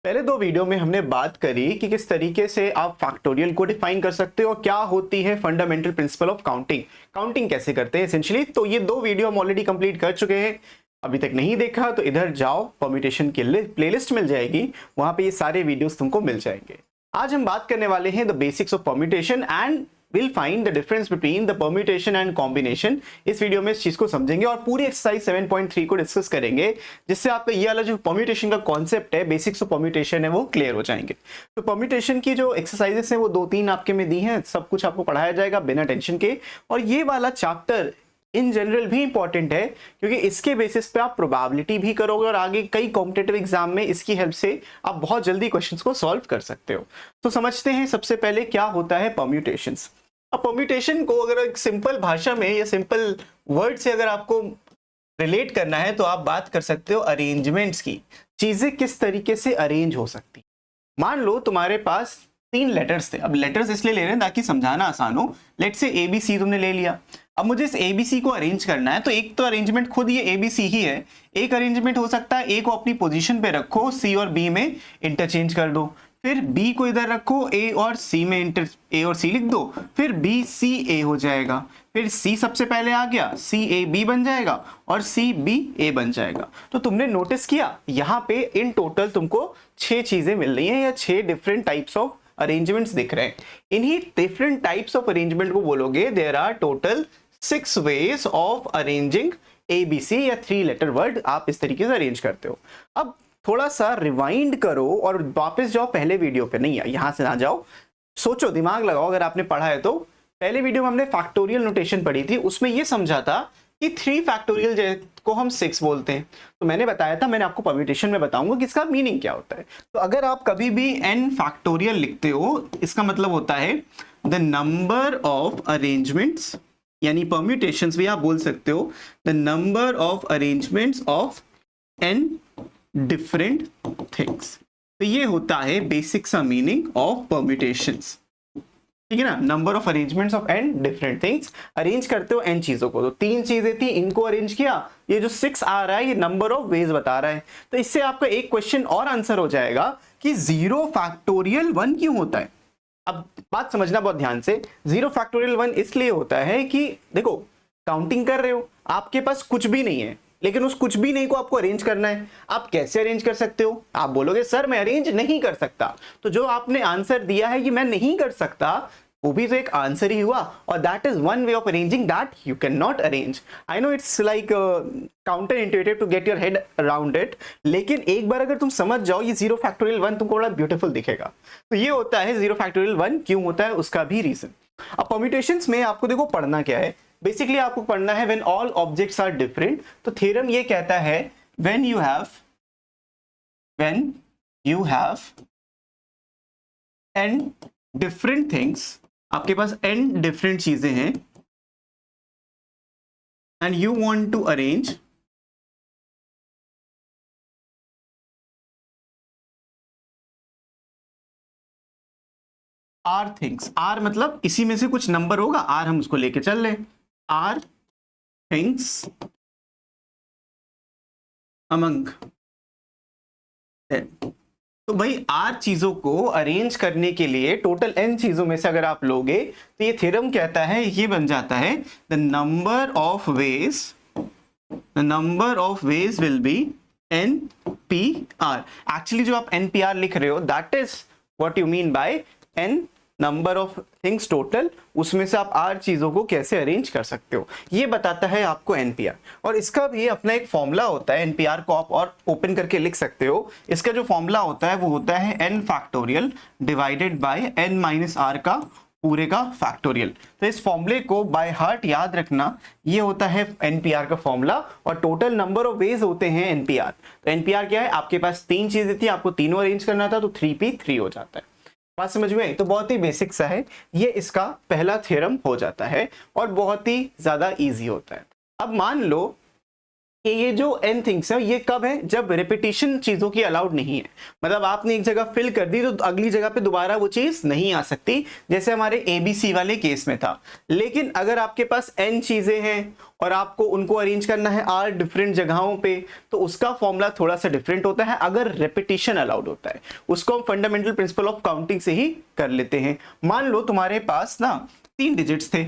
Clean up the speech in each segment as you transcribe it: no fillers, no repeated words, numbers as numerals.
पहले दो वीडियो में हमने बात करी कि किस तरीके से आप फैक्टोरियल को डिफाइन कर सकते हो और क्या होती है fundamental principle of counting, counting कैसे करते हैं एसेंशियली। तो ये दो वीडियो हम ऑलरेडी कंप्लीट कर चुके हैं। अभी तक नहीं देखा तो इधर जाओ, परम्यूटेशन की प्लेलिस्ट मिल जाएगी, वहां पे ये सारे वीडियोस तुमको मिल जाएंगे। आज हम बात करने वाले हैं the basics of permutation and will find the difference between the permutation and combination. इस वीडियो में इस चीज को समझेंगे और पूरी एक्सरसाइज 7.3 को डिस्कस करेंगे, जिससे आपका ये वाला जो परम्यूटेशन का कॉन्सेप्ट है, बेसिक्स ऑफ परम्यूटेशन है, वो क्लियर हो जाएंगे। तो परम्यूटेशन की जो एक्सरसाइजेस हैं वो 2-3 आपके में दी हैं, सब कुछ आपको पढ़ाया जाएगा बिना टेंशन के। और ये वाला चैप्टर इन जनरल भी इंपॉर्टेंट है क्योंकि इसके बेसिस पे आप प्रोबेबिलिटी भी करोगे और आगे कई कॉम्पिटिटिव एग्जाम में इसकी हेल्प से आप बहुत जल्दी क्वेश्चंस को सॉल्व कर सकते हो। तो समझते हैं सबसे पहले क्या होता है परम्यूटेशंस। अब परम्यूटेशन को अगर एक सिंपल भाषा में या सिंपल वर्ड से अगर आपको रिलेट करना है तो आप बात कर सकते हो अरेंजमेंट्स की, चीजें किस तरीके से अरेंज हो सकती। मान लो तुम्हारे पास 3 लेटर्स थे। अब लेटर्स इसलिए ले रहे हैं ताकि समझाना आसान हो। लेट से ABC तुमने ले लिया। अब मुझे इस ABC को अरेंज करना है, तो एक तो अरेंजमेंट खुद ये ABC ही है। एक अरेंजमेंट हो सकता है A को अपनी पोजीशन पे रखो, C और B में इंटरचेंज कर दो, फिर B को इधर रखो, A और C में A और C लिख दो, फिर BCA हो जाएगा, फिर C सबसे पहले आ गया, CAB बन जाएगा और CBA बन जाएगा। तो तुमने नोटिस किया यहाँ पे इन टोटल तुमको 6 चीजें मिल रही हैं या 6 डिफरेंट टाइप्स ऑफ अरेंजमेंट्स दिख रहे हैं। इन्हीं डिफरेंट टाइप्स ऑफ अरेंजमेंट को बोलोगे there are total 6 ways of arranging ABC या 3 लेटर वर्ड। आप इस तरीके से अरेंज करते हो। अब थोड़ा सा रिवाइंड करो और वापस जाओ पहले वीडियो पे, नहीं यहां से ना जाओ, सोचो, दिमाग लगाओ। अगर आपने पढ़ा है तो पहले वीडियो में हमने फैक्टोरियल नोटेशन पढ़ी थी, उसमें यह समझा था कि 3 फैक्टोरियल को हम 6 बोलते हैं। तो मैंने बताया था, मैंने आपको परम्यूटेशन में बताऊंगा कि इसका मीनिंग क्या होता है। तो अगर आप कभी भी n फैक्टोरियल लिखते हो, इसका मतलब होता है द नंबर ऑफ अरेंजमेंट्स, यानी परम्यूटेशंस भी आप बोल सकते हो, the number of arrangements of n different things. तो ये होता है बेसिक सा मीनिंग ऑफ परम्यूटेशंस, ठीक है ना। Number of arrangements of n different things, arrange करते हो n चीजों को। तो 3 चीजें थी, इनको अरेंज किया। ये जो 6 आ रहा है ये नंबर ऑफ वेज बता रहा है। तो इससे आपका एक क्वेश्चन और आंसर हो जाएगा कि 0 फैक्टोरियल 1 क्यों होता है। अब बात समझना बहुत ध्यान से। 0 फैक्टोरियल 1 इसलिए होता है कि देखो, काउंटिंग कर रहे हो, आपके पास कुछ भी नहीं है, लेकिन उस कुछ भी नहीं को आपको अरेंज करना है। आप कैसे अरेंज कर सकते हो? आप बोलोगे सर मैं अरेंज नहीं कर सकता। तो जो आपने आंसर दिया है कि मैं नहीं कर सकता, वो भी तो एक आंसर ही हुआ, और that is one way of arranging that you can not arrange. I know it's like counter intuitive to get your head around it, लेकिन एक बार अगर तुम समझ जाओ ये 0 फैक्टोरियल 1 तुमको बड़ा ब्यूटीफुल दिखेगा। तो ये होता है 0 फैक्टोरियल 1 क्यों होता है, उसका भी रीजन। अब परम्यूटेशंस में आपको देखो पढ़ना क्या है। बेसिकली आपको पढ़ना है when all objects are different. तो थ्योरम ये कहता है when you have n different things, आपके पास n डिफरेंट चीजें हैं, and you want to arrange r things. r मतलब इसी में से कुछ नंबर होगा, r हम उसको लेके चल रहे, r थिंग्स अमंग। तो भाई r चीजों को अरेंज करने के लिए टोटल n चीजों में से अगर आप लोगे तो ये थ्योरम कहता है, ये बन जाता है the number of veg will be NPR। Actually जो आप NPR लिख रहे हो that is what you mean by n number of things total, उसमें से आप r चीजों को कैसे अरेंज कर सकते हो, ये बताता है आपको NPR। और इसका भी अपना एक फॉर्मूला होता है, NPR को आप और ओपन करके लिख सकते हो। इसका जो फॉर्मूला होता है वो होता है n factorial divided by n minus r का पूरे का फैक्टोरियल। तो इस फॉर्मूले को बाय हार्ट याद रखना, ये होता है NPR का फॉर्मूला, और टोटल नंबर ऑफ वेज होते हैं NPR। तो NPR क्या है, आपके पास 3 चीजें थी, आपको तीनों अरेंज करना था, तो 3p3 हो जाता है। बात समझ में? तो बहुत ही बेसिक सा है, ये इसका पहला थ्योरम हो जाता है और बहुत ही ज्यादा इजी होता है। अब मान लो कि ये जो n थिंग्स है ये कब है, जब रिपीटिशन चीजों की अलाउड नहीं है। मतलब आपने एक जगह फिल कर दी तो अगली जगह पे दोबारा वो चीज नहीं आ सकती, जैसे हमारे ABC वाले केस में था। लेकिन अगर आपके पास n चीजें हैं और आपको उनको अरेंज करना है r डिफरेंट जगहों पे, तो उसका फॉर्मूला थोड़ा सा डिफरेंट होता है अगर रिपीटिशन अलाउड होता है। उसको हम फंडामेंटल प्रिंसिपल ऑफ काउंटिंग से ही कर लेते हैं। मान लो तुम्हारे पास ना 3 डिजिट्स थे,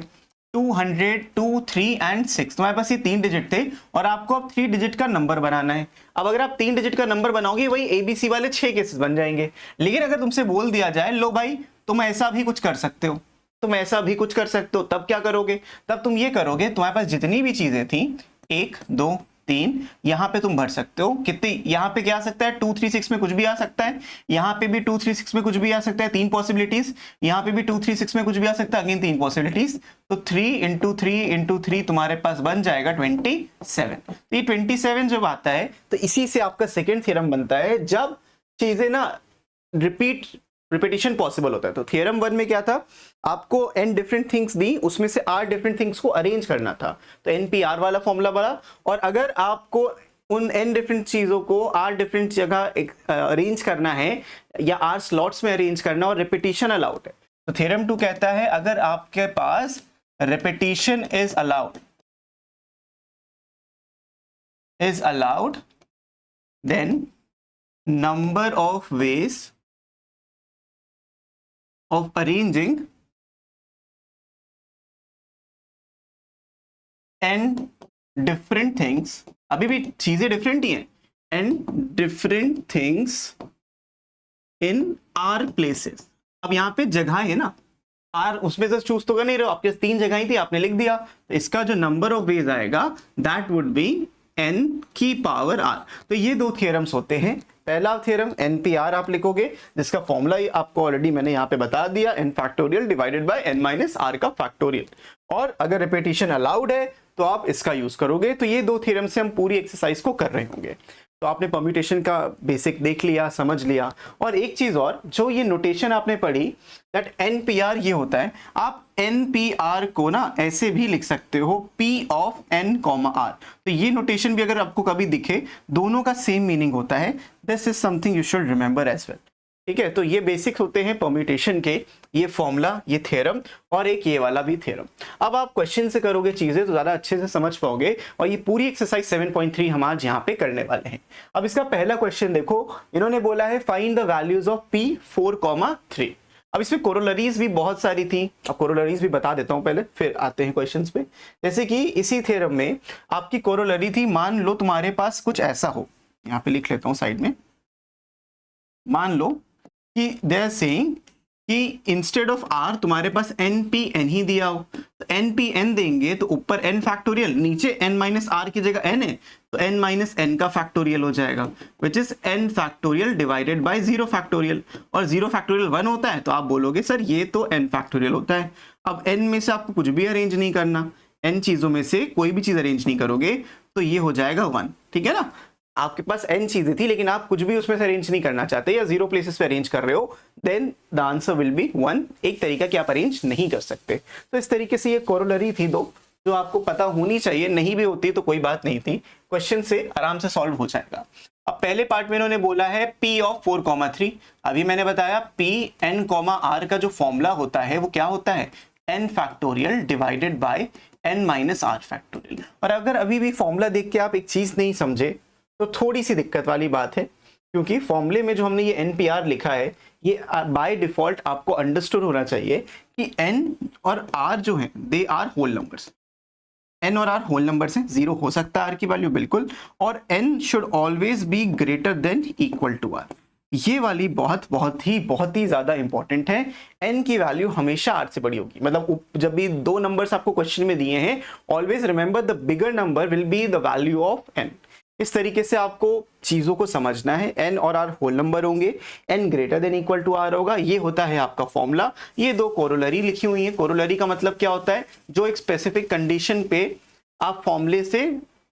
200, 2, 3 एंड 6। तुम्हारे पास ये 3 डिजिट थे और आपको अब 3 डिजिट का नंबर बनाना है। अब अगर आप 3 डिजिट का नंबर बनाओगे वही ABC वाले 6 केसेस बन जाएंगे। लेकिन अगर तुमसे बोल दिया जाए लो भाई तुम ऐसा भी कुछ कर सकते हो, तुम ऐसा भी कुछ कर सकते हो, तब क्या करोगे? तब तुम ये करोगे, तुम्हारे पास जितनी भी चीजें थी 1, 2, 3 यहाँ पे तुम भर सकते हो। कितनी यहाँ पे क्या आ सकता है? 2, 3, 6 में कुछ भी आ सकता है, यहाँ पे भी 2, 3, 6 में कुछ भी आ सकता है, 3 पॉसिबिलिटीज। यहाँ पे भी 2, 3, 6 में कुछ भी आ सकता है, अगेन 3 पॉसिबिलिटीज। तो 3 इंटू 3 इंटू 3 तुम्हारे पास बन जाएगा 27। तो ये 27 जब आता है तो इसी से आपका सेकेंड थ्योरम बनता है, जब चीजें ना रिपीटिशन पॉसिबल होता है। तो थ्योरम 1 में क्या था, आपको n डिफरेंट थिंग्स दी, उसमें से r डिफरेंट थिंग्स को अरेंज करना था, तो NPR वाला फॉर्मूला बना। और अगर आपको उन n डिफरेंट चीजों को r डिफरेंट जगह अरेंज करना है या r स्लॉट्स में अरेंज करना और रिपीटिशन अलाउड है, तो थ्योरम 2 कहता है अगर आपके पास repetition is allowed then number of ways of arranging and different things, अभी भी चीजें डिफरेंट ही हैं, and different things in R places। अब यहाँ पे जगह है ना R, उसमें से चूज तो कर नहीं रहे हो, आपके 3 जगह ही थी, आपने लिख दिया, तो इसका जो नंबर ऑफ वेज आएगा दैट वुड बी n की पावर r। तो ये 2 थ्योरम्स होते हैं। पहला थ्योरम NPR आप लिखोगे, जिसका फॉर्मूला आपको ऑलरेडी मैंने यहाँ पे बता दिया, n factorial divided by n minus r का फैक्टोरियल। और अगर रिपीटिशन अलाउड है तो आप इसका यूज करोगे। तो ये 2 थ्योरम से हम पूरी एक्सरसाइज को कर रहे होंगे। तो आपने परम्यूटेशन का बेसिक देख लिया, समझ लिया। और एक चीज और, जो ये नोटेशन आपने पढ़ी दैट NPR ये होता है, आप NPR को ना ऐसे भी लिख सकते हो P ऑफ N, R। तो ये नोटेशन भी अगर आपको कभी दिखे, दोनों का सेम मीनिंग होता है। This is something you should remember as well. ठीक है, तो ये बेसिक्स होते हैं परम्यूटेशन के, ये फॉर्मूला, ये थ्योरम और एक ये वाला भी थ्योरम। अब आप क्वेश्चन से करोगे चीजें तो ज्यादा अच्छे से समझ पाओगे। और ये पूरी एक्सरसाइज 7.3 हम आज यहाँ पे करने वाले हैं। अब इसका पहला क्वेश्चन देखो, इन्होंने बोला है find the values of P 4,3। अब इसमें कोरोलरीज भी बहुत सारी थी, अब कोरोलरीज भी बता देता हूं पहले, फिर आते हैं क्वेश्चंस पे। जैसे कि इसी थ्योरम में आपकी कोरोलरी थी, मान लो तुम्हारे पास कुछ ऐसा हो, यहाँ पे लिख लेता हूं साइड में। मान लो कि दे आर सेइंग कि इंस्टेड ऑफ r तुम्हारे पास NPN ही दिया हो, तो NPN देंगे तो ऊपर n फैक्टोरियल, नीचे n माइनस r की जगह n है तो n माइनस n का फैक्टोरियल हो जाएगा, which is n factorial divided bye 0 factorial. और 0 फैक्टोरियल 1 होता है, तो आप बोलोगे सर ये तो n फैक्टोरियल होता है। अब n में से आपको कुछ भी अरेंज नहीं करना, n चीजों में से कोई भी चीज अरेंज नहीं करोगे तो ये हो जाएगा 1। ठीक है ना, आपके पास n चीजें थी लेकिन आप कुछ भी उसमें से अरेंज नहीं करना चाहते या 0 प्लेसेस पे अरेंज कर रहे हो, then the answer will be 1। एक तरीका कि आप अरेंज नहीं कर सकते। तो इस तरीके से ये कोरोलरी थी 2, जो आपको पता होनी चाहिए, नहीं भी होती तो कोई बात नहीं थी, क्वेश्चन से आराम से सॉल्व हो जाएगा। अब पहले पार्ट में इन्होंने बोला है P ऑफ 4,3। अभी मैंने बताया P N, R का जो फॉर्मूला होता है वो क्या होता है, n factorial divided by n minus r factorial. और अगर अभी भी फॉर्मूला देख के आप एक चीज नहीं समझे तो थोड़ी सी दिक्कत वाली बात है, क्योंकि फॉर्मूले में जो हमने ये NPR लिखा है ये बाय डिफॉल्ट आपको अंडरस्टूड होना चाहिए कि n और r जो है they are whole numbers. n और r होल नंबर्स हैं, 0 हो सकता है r की वैल्यू बिल्कुल, और n should always be greater than equal to r। ये वाली बहुत ही ज्यादा इंपॉर्टेंट है। n की वैल्यू हमेशा r से बड़ी होगी, मतलब जब भी 2 नंबर्स आपको क्वेश्चन में दिए हैं, always remember the bigger number will be the value of n। इस तरीके से आपको चीजों को समझना है। n और r होल नंबर होंगे, n greater than equal to r होगा, ये होता है आपका फॉर्मूला। ये 2 कोरोलरी लिखी हुई है। कोरोलरी का मतलब क्या होता है, जो एक स्पेसिफिक कंडीशन पे आप फॉर्मूले से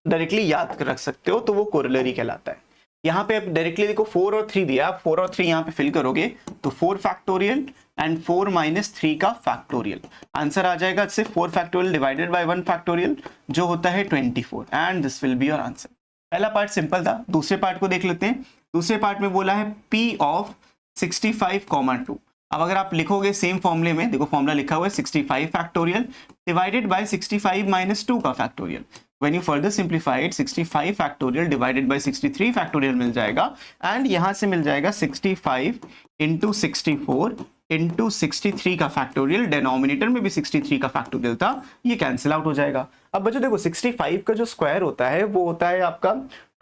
डायरेक्टली याद रख सकते हो, तो वो कोरोलरी कहलाता है। यहाँ पे आप डायरेक्टली देखो 4 और 3 दिया, आप 4 और 3 यहाँ पे फिल करोगे तो 4 फैक्टोरियल एंड 4 माइनस 3 का फैक्टोरियल। आंसर आ जाएगा इससे 4 फैक्टोरियल डिवाइडेड बाय 1 फैक्टोरियल जो होता है 24 and this will be your answer. पहला पार्ट सिंपल था, दूसरे पार्ट को देख लेते हैं। दूसरे पार्ट में बोला है P ऑफ 65, 2। अब अगर आप लिखोगे सेम फॉर्मूले में, देखो फॉर्मूला लिखा हुआ है 65 फैक्टोरियल डिवाइडेड बाय 65 माइनस 2 का factorial. When you further simplify it, 65 factorial divided by 63 factorial मिल जाएगा एंड यहां से मिल जाएगा 65 इंटू 64 इंटू 63 का फैक्टोरियल। डिनोमिनेटर में भी 63 का फैक्टोरियल था, ये कैंसिल आउट हो जाएगा। अब बच्चों देखो 65 का जो स्क्वायर होता है वो होता है आपका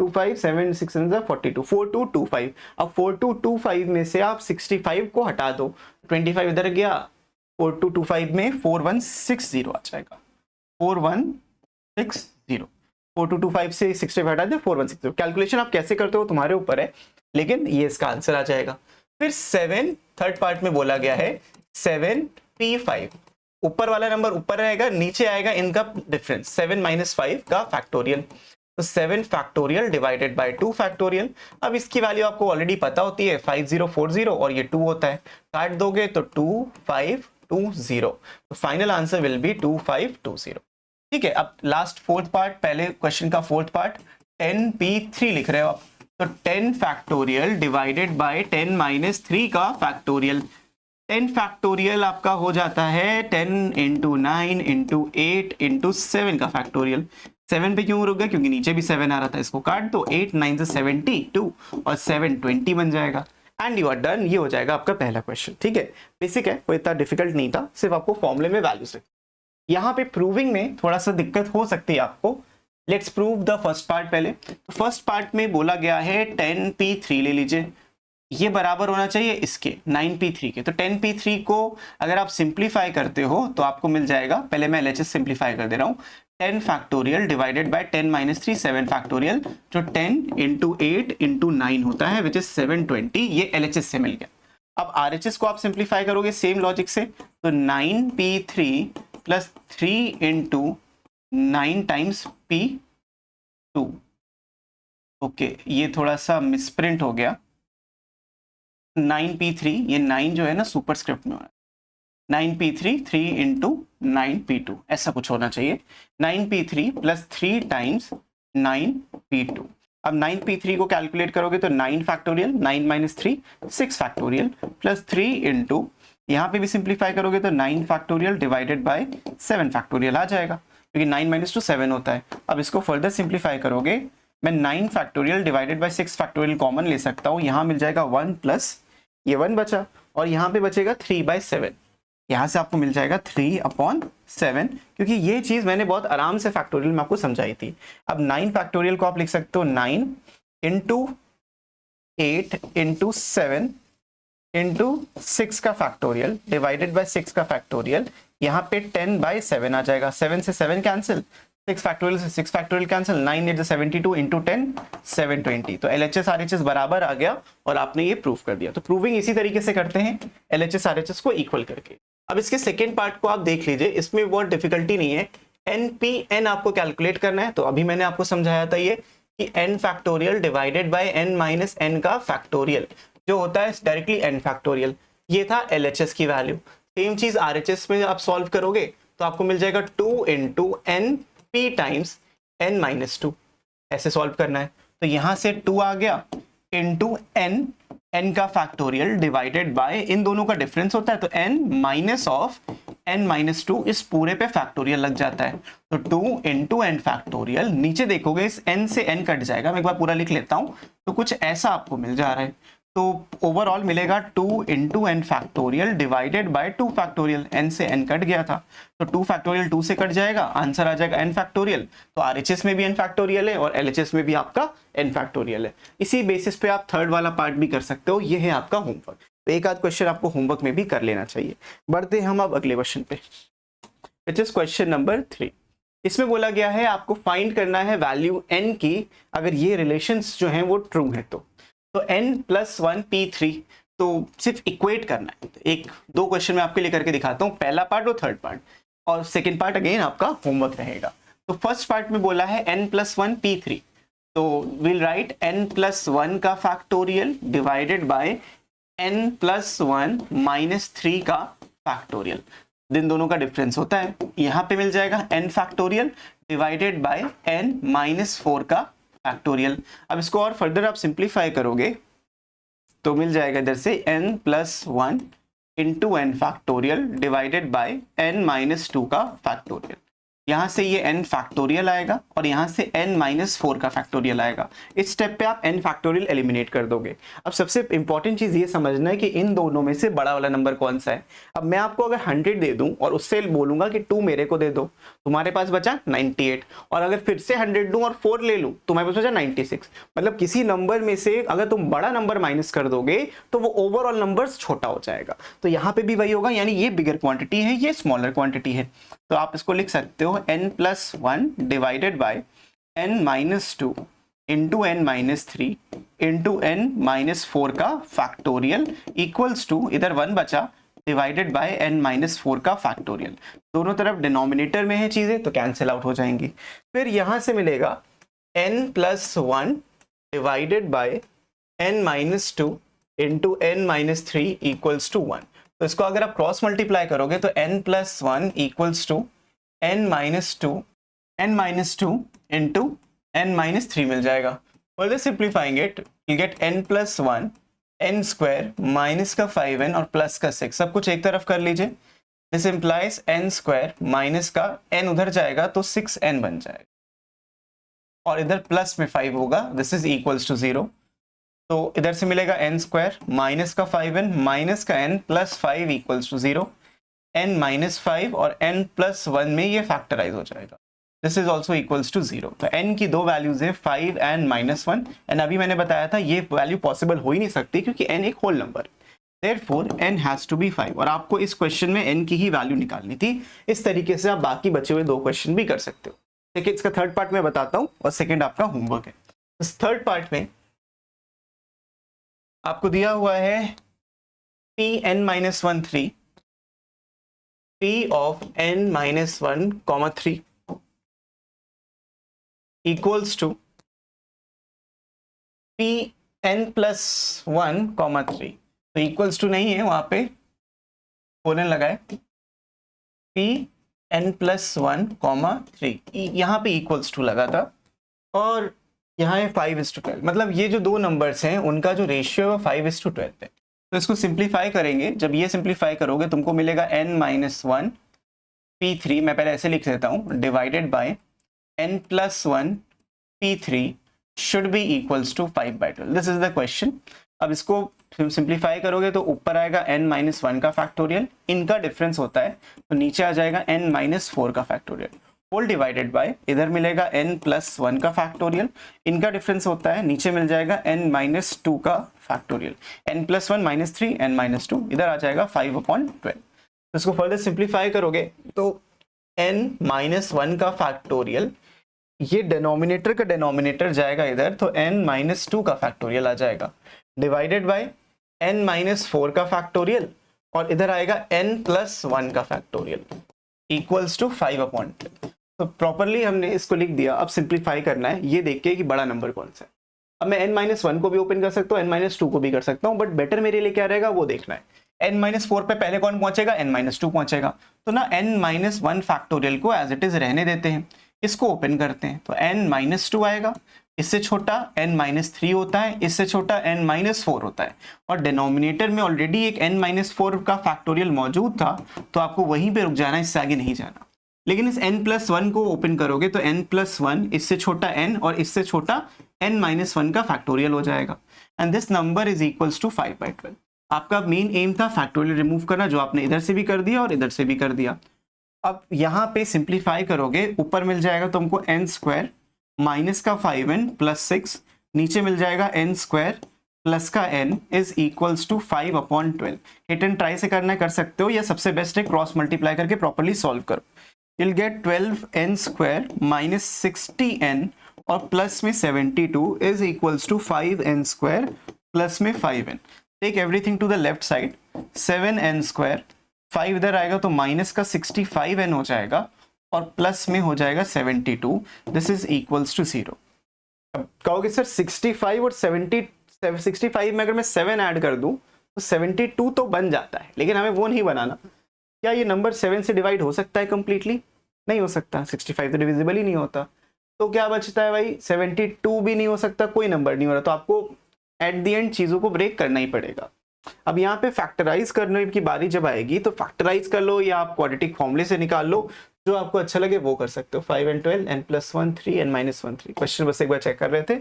25 7 6 42 4225। अब 4225 में से आप 65 को हटा दो, 25 इधर गया, 4225 में 4160 आ जाएगा, 4160। 4225 से 65 हटा दे 4160। कैलकुलेशन आप कैसे करते हो तुम्हारे ऊपर है, लेकिन ये इसका आंसर आ जाएगा। फिर 7 थर्ड पार्ट में बोला गया है 7P5, ऊपर वाला नंबर ऊपर रहेगा, नीचे आएगा इनका डिफरेंस 7 माइनस 5 का फैक्टोरियल। तो 7 फैक्टोरियल डिवाइडेड बाय 2 फैक्टोरियल। अब इसकी वैल्यू आपको ऑलरेडी पता होती है 5040 और ये 2 होता है, काट दोगे तो 2520। तो फाइनल आंसर विल बी 2520। ठीक है, अब लास्ट फोर्थ पार्ट, पहले क्वेश्चन का फोर्थ पार्ट 10P3 लिख रहे हो आप, तो 10 फैक्टोरियल डिवाइडेड बाय 10 माइनस 3 का फैक्टोरियल। 10 फैक्टोरियल आपका हो जाता है 10 इंटू 9 इंटू 8 इंटू 7 का फैक्टोरियल। 7 पे क्यों रुक गया, क्योंकि नीचे भी 7 आ रहा था, इसको काट दो, 8 9 से 72 और 7 20 बन जाएगा एंड यू आर डन। ये हो जाएगा आपका पहला क्वेश्चन। ठीक है, बेसिक है, कोई इतना डिफिकल्ट नहीं था, सिर्फ आपको फॉर्मूले में वैल्यूज। यहाँ पे प्रूविंग में थोड़ा सा दिक्कत हो सकती है आपको। Let's prove the first part पहले। तो फर्स्ट पार्ट में बोला गया है 10P3 ले लीजिए, ये बराबर होना चाहिए इसके 9P3 के। तो 10P3 को अगर आप सिंप्लीफाई करते हो तो आपको मिल जाएगा, पहले मैं LHS सिंप्लीफाई कर दे रहा हूँ, 10 factorial divided bye 10 minus 3 7 factorial, जो 10 इंटू 8 इंटू 9 होता है विच इज 720। ये LHS से मिल गया। अब RHS को आप सिंप्लीफाई करोगे सेम लॉजिक से, तो 9P3 plus 3 into 9 times P2। Okay, ये थोड़ा सा मिसप्रिंट हो गया, 9P3, ये 9 जो है ना सुपरस्क्रिप्ट में हो रहा है, 9P3 3 इंटू 9P2 ऐसा कुछ होना चाहिए। 9P3 plus 3 times 9P2। अब 9P3 को कैलकुलेट करोगे तो 9 factorial, 9 minus 3 6 factorial plus 3 into, यहाँ पे भी सिंप्लीफाई करोगे तो 9 फैक्टोरियल डिवाइडेड बाय 7 फैक्टोरियल आ जाएगा, क्योंकि 9 माइनस 2 7 होता है। अब इसको फर्दर सिंप्लीफाई करोगे, मैं 9 factorial divided by 6 factorial common ले सकता हूँ, यहाँ मिल जाएगा 1 प्लस ये 1 बचा और यहाँ पे बचेगा 3/7। यहाँ से आपको मिल जाएगा 3/7, क्योंकि ये चीज़ मैंने बहुत आराम से फैक्टोरियल में आपको समझाई थी। अब 9 फैक्टोरियल को आप लिख सकते हो 9 इंटू 8 इंटू 7 इंटू 6 का फैक्टोरियल डिवाइडेड बाय 6 का फैक्टोरियल। यहाँ पे 10/7 आ जाएगा, 7 से 7 कैंसिल, 6 फैक्टोरियल से 6 फैक्टोरियल कैंसिल, 9 8 72 इंटू 10 720। तो LHS RHS बराबर आ गया और आपने ये प्रूव कर दिया। तो प्रूविंग इसी तरीके से करते हैं, LHS RHS को इक्वल करके। अब इसके सेकेंड पार्ट को आप देख लीजिए, इसमें बहुत डिफिकल्टी नहीं है। NPN आपको कैलकुलेट करना है, तो अभी मैंने आपको समझाया था ये कि n factorial divided by n minus n का फैक्टोरियल जो होता है डायरेक्टली n फैक्टोरियल। ये था LHS की वैल्यू। सेम चीज RHS में आप सॉल्व करोगे तो आपको मिल जाएगा 2 into n p times n minus 2, ऐसे सॉल्व करना है। तो यहां से 2 आ गया इंटू n का फैक्टोरियल डिवाइडेड बाय, इन दोनों का डिफरेंस होता है तो n minus of n minus 2, इस पूरे पे फैक्टोरियल लग जाता है। तो 2 इंटू n फैक्टोरियल, नीचे देखोगे इस n से n कट जाएगा, मैं एक बार पूरा लिख लेता हूं, तो कुछ ऐसा आपको मिल जा रहा है। तो ओवरऑल मिलेगा 2 into n factorial divided bye 2 factorial, n से n कट गया था तो 2 फैक्टोरियल 2 से कट जाएगा, आंसर आ जाएगा n फैक्टोरियल। तो RHS में भी n फैक्टोरियल है और LHS में भी आपका n फैक्टोरियल है। इसी बेसिस पे आप थर्ड वाला पार्ट भी कर सकते हो, ये है आपका होमवर्क। तो एक आध क्वेश्चन आपको होमवर्क में भी कर लेना चाहिए। बढ़ते हैं हम अब अगले क्वेश्चन पे, विच इज क्वेश्चन नंबर 3। इसमें बोला गया है आपको फाइंड करना है वैल्यू n की अगर ये रिलेशंस जो हैं वो ट्रू है तो n प्लस 1 P3, तो सिर्फ इक्वेट करना है। एक दो क्वेश्चन मैं आपके लिए करके दिखाता हूँ, पहला पार्ट और थर्ड पार्ट, और सेकेंड पार्ट अगेन आपका होमवर्क रहेगा। तो फर्स्ट पार्ट में बोला है n प्लस 1 P3, तो विल राइट n प्लस 1 का factorial divided by n plus 1 minus 3 का फैक्टोरियल, इन दोनों का डिफरेंस होता है, यहाँ पे मिल जाएगा n factorial divided by n minus 4 का फैक्टोरियल। अब इसको और फर्दर आप सिंप्लीफाई करोगे तो मिल जाएगा इधर से n plus 1 into n factorial divided by n minus 2 का फैक्टोरियल। यहाँ से ये n फैक्टोरियल आएगा और यहाँ से n माइनस 4 का फैक्टोरियल आएगा। इस स्टेप पे आप n फैक्टोरियल एलिमिनेट कर दोगे। अब सबसे इंपॉर्टेंट चीज ये समझना है कि इन दोनों में से बड़ा वाला नंबर कौन सा है। अब मैं आपको अगर 100 दे दूं और उससे बोलूंगा कि 2 मेरे को दे दो, तुम्हारे पास बचा 98, और अगर फिर से 100 दूं और 4 ले लूं तुम्हारे पास बचा 96। मतलब किसी नंबर में से अगर तुम बड़ा नंबर माइनस कर दोगे तो वो ओवरऑल नंबर छोटा हो जाएगा। तो यहाँ पे भी वही होगा, यानी ये बिगर क्वांटिटी है, ये स्मॉलर क्वांटिटी है। तो आप इसको लिख सकते हो n plus 1 divided by n minus 2 into n minus 3 into n minus 4 का फैक्टोरियल इक्वल्स टू, इधर 1 बचा, डिवाइडेड बाय n माइनस 4 का फैक्टोरियल। दोनों तरफ डिनोमिनेटर में है चीजें तो कैंसिल आउट हो जाएंगी। फिर यहां से मिलेगा n plus 1 divided by n minus 2 into n minus 3 equals to 1। तो इसको अगर आप क्रॉस मल्टीप्लाई करोगे तो n plus 1 equals to n minus 2 into n minus 3 मिल जाएगा। Further simplifying it you get n plus 1 n square minus का 5n और प्लस का 6, सब कुछ एक तरफ कर लीजिए। This implies n square minus का n उधर जाएगा तो 6n बन जाएगा और इधर प्लस में 5 होगा, दिस इज इक्वल्स टू 0। तो इधर से मिलेगा n स्क्वायर माइनस का 5n माइनस का n plus 5 equals to 0, n minus 5 और n प्लस 1 में ये फैक्टराइज हो जाएगा, this is also equals to 0। तो n की दो वैल्यूज है 5 एंड माइनस 1, एंड अभी मैंने बताया था ये वैल्यू पॉसिबल हो ही नहीं सकती क्योंकि n एक whole number, therefore n has to be 5, और आपको इस क्वेश्चन में n की ही वैल्यू निकालनी थी। इस तरीके से आप बाकी बचे हुए दो क्वेश्चन भी कर सकते हो। देखिए इसका थर्ड पार्ट मैं बताता हूँ और सेकेंड आपका होमवर्क है। इस थर्ड पार्ट में आपको दिया हुआ है Pn minus 1 3 P of n minus 1 3 equals to Pn plus 1 3। तो इक्वल्स टू नहीं है, वहां पे कोलन लगाए, Pn प्लस 1 3, यहाँ पे इक्वल्स टू लगा था और यहाँ है 5:12। मतलब ये जो दो नंबर्स हैं उनका जो रेशियो है 5:12 है। तो इसको सिंप्लीफाई करेंगे, जब ये सिंप्लीफाई करोगे तुमको मिलेगा n माइनस 1 P3, मैं पहले ऐसे लिख देता हूँ, divided by n plus 1 P3 should be equals to 5/12। This is the question. अब इसको सिंप्लीफाई करोगे तो ऊपर आएगा n माइनस 1 का फैक्टोरियल, इनका डिफरेंस होता है तो नीचे आ जाएगा n माइनस 4 का फैक्टोरियल, होल डिवाइडेड बाय इधर मिलेगा n प्लस 1 का फैक्टोरियल, इनका डिफरेंस होता है, नीचे मिल जाएगा n माइनस 2 का factorial, n plus 1 minus 3 n minus 2, इधर आ जाएगा 5/12। तो इसको फर्दर सिंप्लीफाई करोगे तो n माइनस 1 का फैक्टोरियल, ये डिनोमिनेटर का डिनोमिनेटर जाएगा इधर तो n माइनस 2 का फैक्टोरियल आ जाएगा, डिवाइडेड बाय n माइनस 4 का फैक्टोरियल और इधर आएगा n प्लस 1 का फैक्टोरियल इक्वल्स टू 5/12। तो प्रॉपरली हमने इसको लिख दिया। अब सिंप्लीफाई करना है ये देख के कि बड़ा नंबर कौन सा है। अब मैं n माइनस 1 को भी ओपन कर सकता हूँ, n माइनस 2 को भी कर सकता हूँ, बट बेटर मेरे लिए क्या रहेगा वो देखना है। n माइनस 4 पे पहले कौन पहुंचेगा, n माइनस 2 पहुंचेगा, तो ना n माइनस 1 फैक्टोरियल को एज इट इज रहने देते हैं, इसको ओपन करते हैं तो n माइनस 2 आएगा, इससे छोटा n माइनस 3 होता है, इससे छोटा n माइनस 4 होता है, और डिनोमिनेटर में ऑलरेडी एक n माइनस 4 का फैक्टोरियल मौजूद था तो आपको वहीं पे रुक जाना, इससे आगे नहीं जाना। लेकिन इस n प्लस 1 को ओपन करोगे तो n प्लस 1 इससे छोटा n और इससे छोटा n माइनस 1 का फैक्टोरियल हो जाएगा, and this number is equals to 5/12। आपका मेन एम था फैक्टोरियल रिमूव करना, जो आपने इधर से भी कर दिया और इधर से भी कर दिया। अब यहाँ पे सिंप्लीफाई करोगे, ऊपर मिल जाएगा तुमको n स्क्वायर माइनस का 5n प्लस 6, नीचे मिल जाएगा n स्क्वायर प्लस का n is equals to 5/12। Hit and try से करना कर सकते हो, या सबसे बेस्ट है क्रॉस मल्टीप्लाई करके प्रॉपर्ली सॉल्व करो। you'll get 12n square minus 60n और प्लस में 72 is equals to 5n square plus में 5n। Take everything to the left side, 7n square, 5 इधर आएगा तो माइनस का 65n हो जाएगा और प्लस में हो जाएगा 72, दिस इज इक्वल्स टू 0। अब कहोगे सर 65 और 65 में अगर मैं 7 ऐड कर दूं तो 72 तो बन जाता है, लेकिन हमें वो नहीं बनाना। क्या ये नंबर 7 से डिवाइड हो सकता है कंप्लीटली? नहीं हो सकता, 65 तो डिविजिबल ही नहीं होता। तो क्या बचता है भाई, 72 भी नहीं हो सकता, कोई नंबर नहीं हो रहा, तो आपको एट द एंड चीज़ों को ब्रेक करना ही पड़ेगा। अब यहाँ पे फैक्टराइज करने की बारी जब आएगी तो फैक्टराइज कर लो या आप क्वाड्रेटिक फॉर्मूले से निकाल लो, जो आपको अच्छा लगे वो कर सकते हो। 5 and 12 n+1 3 n-1 3। क्वेश्चन बस एक बार चेक कर रहे थे।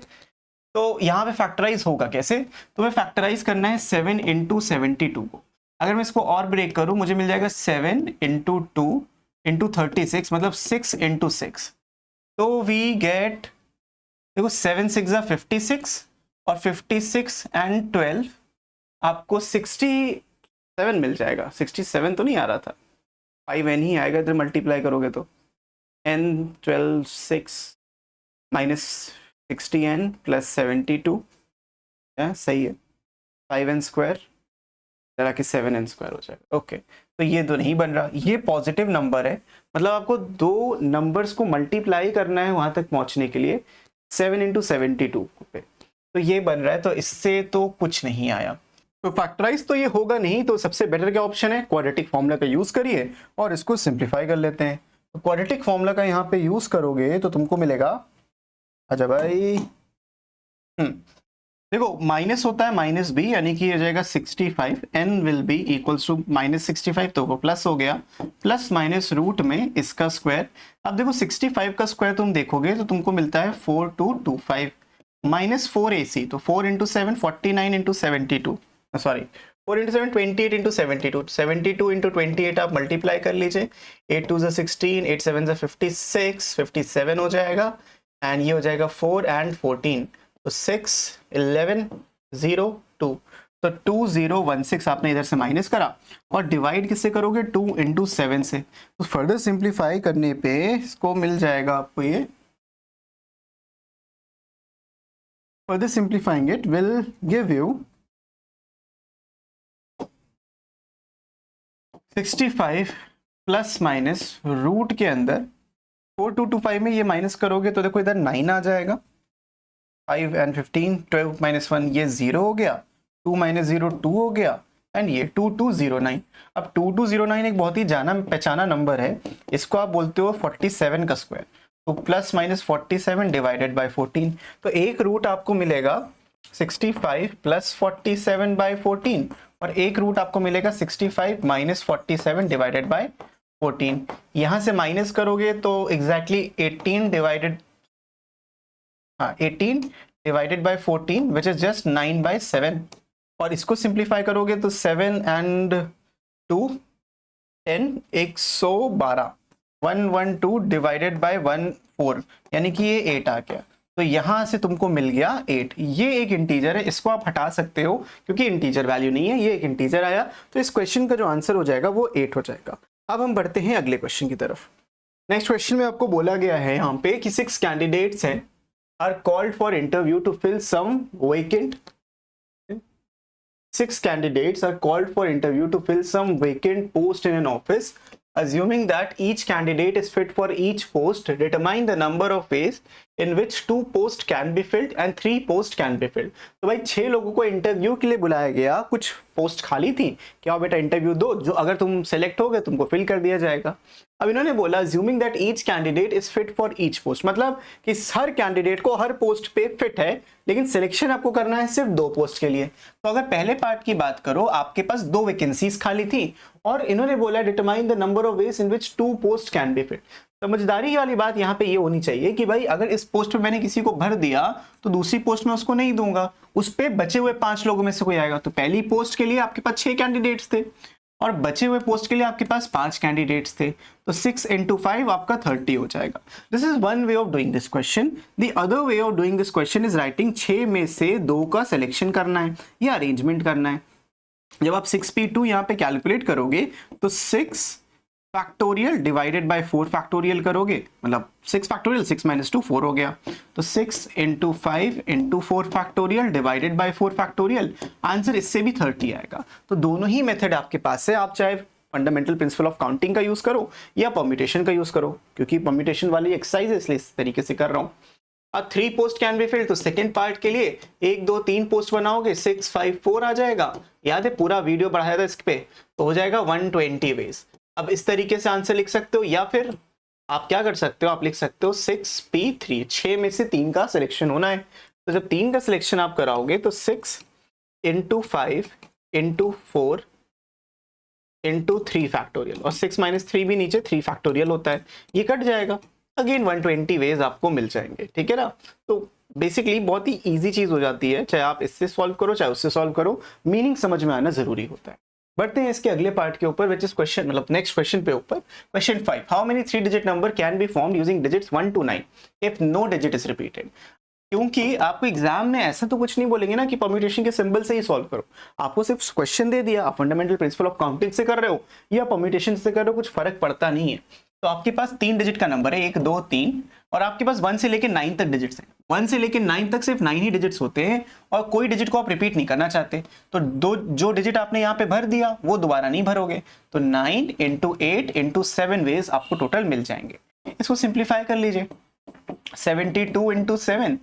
तो यहाँ पे फैक्टराइज होगा कैसे, तो मैं फैक्टराइज करना है 7 into 72 को। अगर मैं इसको और ब्रेक करूं मुझे मिल जाएगा 7 into 2 into 36, मतलब 6 into 6। तो वी गेट, देखो 7 6 56 और 56 and 12 आपको 67 मिल जाएगा। 67 तो नहीं आ रहा था, 5n ही आएगा, इधर मल्टीप्लाई करोगे तो n 12 6 माइनस 60n प्लस 72, सही है, 5n स्क्वायर जरा कि 7n स्क्वायर हो जाएगा। ओके, तो ये तो नहीं बन रहा, ये पॉजिटिव नंबर है, मतलब आपको दो नंबर्स को मल्टीप्लाई करना है वहां तक पहुंचने के लिए 7 into 72 पे, तो ये बन रहा है, तो इससे तो कुछ नहीं आया, तो फैक्टराइज तो ये होगा नहीं। तो सबसे बेटर क्या ऑप्शन है, क्वाड्रेटिक फॉर्मूला का यूज करिए और इसको सिंप्लीफाई कर लेते हैं। तो क्वाड्रेटिक फॉर्मूला का यहाँ पे यूज करोगे तो तुमको मिलेगा, अच्छा भाई, देखो माइनस होता है माइनस बी, यानी कि हो जाएगा 65, n will be equals to -65, तो वो प्लस हो गया, प्लस माइनस रूट में इसका स्क्वायर। अब देखो 65 का स्क्वायर तुम देखोगे तो तुमको मिलता है 4225 माइनस 4ac, तो 4 into 7 49 into 72, sorry 4 into 7 28 into 72, 72 into 28 आप मल्टीप्लाई कर लीजिए, 8 2 16, 8 7 56, 57 हो जाएगा, एंड ये हो जाएगा 4 and 14, तो 6 11 0 2, तो 2016 आपने इधर से माइनस करा और डिवाइड किससे करोगे, 2 into 7 से। तो फर्दर सिंप्लीफाई करने पे इसको मिल जाएगा आपको ये, further simplifying it will give you 65 plus minus root के अंदर 4225 में ये माइनस करोगे तो देखो इधर 9 आ जाएगा, 5 and 15, 12 - 1 ये 0 हो गया, 2 - 0 2 हो गया, एंड ये 2209। अब 2209 एक बहुत ही जाना पहचाना नंबर है, इसको आप बोलते हो 47 का स्क्वायर, तो प्लस माइनस 47 डिवाइडेड बाय 14, तो एक रूट आपको मिलेगा 65 प्लस 47 बाय 14 और एक रूट आपको मिलेगा 65 माइनस 47 डिवाइडेड बाय 14। यहां से माइनस करोगे तो exactly 18 divided 14 which is just 9/7, और इसको सिंप्लीफाई करोगे तो 7 and 2 10 112 112 डिवाइडेड बाय 14, यानी कि ये 8 आ गया, तो यहां से तुमको मिल गया 8। ये एक इंटीजर है, इसको आप हटा सकते हो क्योंकि इंटीजर वैल्यू नहीं है, ये एक इंटीजर आया, तो इस क्वेश्चन का जो आंसर हो जाएगा वो 8 हो जाएगा। अब हम बढ़ते हैं अगले क्वेश्चन की तरफ। नेक्स्ट क्वेश्चन में आपको बोला गया है यहाँ पे कि 6 कैंडिडेट्स हैं are called for interview to fill some vacant 6 candidates are called for interview to fill some vacant post in an office. Assuming that each candidate is fit for each post, determine the number of ways in which 2 posts can be filled and 3 posts can be filled. तो भाई 6 लोगों को interview के लिए बुलाया गया, कुछ post खाली थी, क्या बेटा इंटरव्यू दो, जो अगर तुम सेलेक्ट हो गए तुमको फिल कर दिया जाएगा। अब इन्होंने बोला assuming that each candidate is fit for each post, मतलब कि हर कैंडिडेट को हर पोस्ट पे फिट है, लेकिन सिलेक्शन आपको करना है सिर्फ 2 पोस्ट के लिए। तो अगर पहले पार्ट की बात करो, आपके पास 2 वैकेंसीज खाली थी और इन्होंने बोला determine the number of ways in which 2 post can be fit. समझदारी वाली बात यहाँ पे ये होनी चाहिए कि भाई अगर इस पोस्ट पे मैंने किसी को भर दिया तो दूसरी पोस्ट में उसको नहीं दूंगा, उस पे बचे हुए 5 लोगों में से कोई आएगा। तो पहली पोस्ट के लिए आपके पास 6 कैंडिडेट्स थे और बचे हुए पोस्ट के लिए आपके पास 5 कैंडिडेट्स थे, तो 6 into 5 आपका 30 हो जाएगा। This is one way of doing this question. The other way of doing this question is writing 6 में से 2 का सिलेक्शन करना है या अरेंजमेंट करना है। जब आप 6p2 यहाँ पे कैलकुलेट करोगे तो 6 फैक्टोरियल डिवाइडेड बाय 4 फैक्टोरियल करोगे, मतलब 6 फैक्टोरियल 6 - 2 4 हो गया, तो 6 into 5 into 4 factorial divided bye 4 factorial, answer इससे भी 30 आएगा। तो दोनों ही मेथड आपके पास है, आप चाहे फंडामेंटल प्रिंसिपल ऑफ काउंटिंग का यूज करो या परम्यूटेशन का यूज करो, क्योंकि परम्यूटेशन वाली एक्सरसाइज है इसलिए इस तरीके से कर रहा हूँ। अब 3 पोस्ट कैन बी फिल्ड, तो सेकंड पार्ट के लिए 1 2 3 पोस्ट बनाओगे, 6 5 4 आ जाएगा। याद है पूरा वीडियो बढ़ाया था इस पे, तो हो जाएगा 120 वेज। अब इस तरीके से आंसर लिख सकते हो, या फिर आप क्या कर सकते हो, आप लिख सकते हो 6p3, 6 में से 3 का सिलेक्शन होना है। तो जब 3 का सिलेक्शन आप कराओगे तो 6 इंटू 5 इंटू 4 इंटू 3 फैक्टोरियल, और 6 माइनस 3 भी नीचे 3 फैक्टोरियल होता है, ये कट जाएगा। अगेन 120 वेज आपको मिल जाएंगे, ठीक है ना। तो बेसिकली बहुत ही इजी चीज हो जाती है, चाहे आप इससे सॉल्व करो चाहे उससे सॉल्व करो, मीनिंग समझ में आना जरूरी होता है। बढ़ते हैं इसके अगले पार्ट के ऊपर, विच इज क्वेश्चन मतलब नेक्स्ट क्वेश्चन पे ऊपर, question 5, how many 3 digit number can be formed using digits 1 to 9 if no digit is repeated. क्योंकि आपको एग्जाम में ऐसा तो कुछ नहीं बोलेंगे ना कि परम्यूटेशन के सिंबल से ही सॉल्व करो, आपको सिर्फ क्वेश्चन दे दिया, आप फंडामेंटल प्रिंसिपल ऑफ काउंटिंग से कर रहे हो या परम्यूटेशन से कर रहे हो, कुछ फर्क पड़ता नहीं है। तो आपके पास 3 डिजिट का नंबर है, 1 2 3, और आपके पास 1 से लेकर 9 तक डिजिट्स हैं। 1 से लेकर 9 तक सिर्फ 9 ही डिजिट्स होते हैं, और कोई डिजिट को आप रिपीट नहीं करना चाहते, तो जो डिजिट आपने यहाँ पे भर दिया वो दोबारा नहीं भरोगे। तो 9 इंटू 8 इंटू 7 वेज आपको टोटल मिल जाएंगे। इसको सिंप्लीफाई कर लीजिए, 72 इंटू 7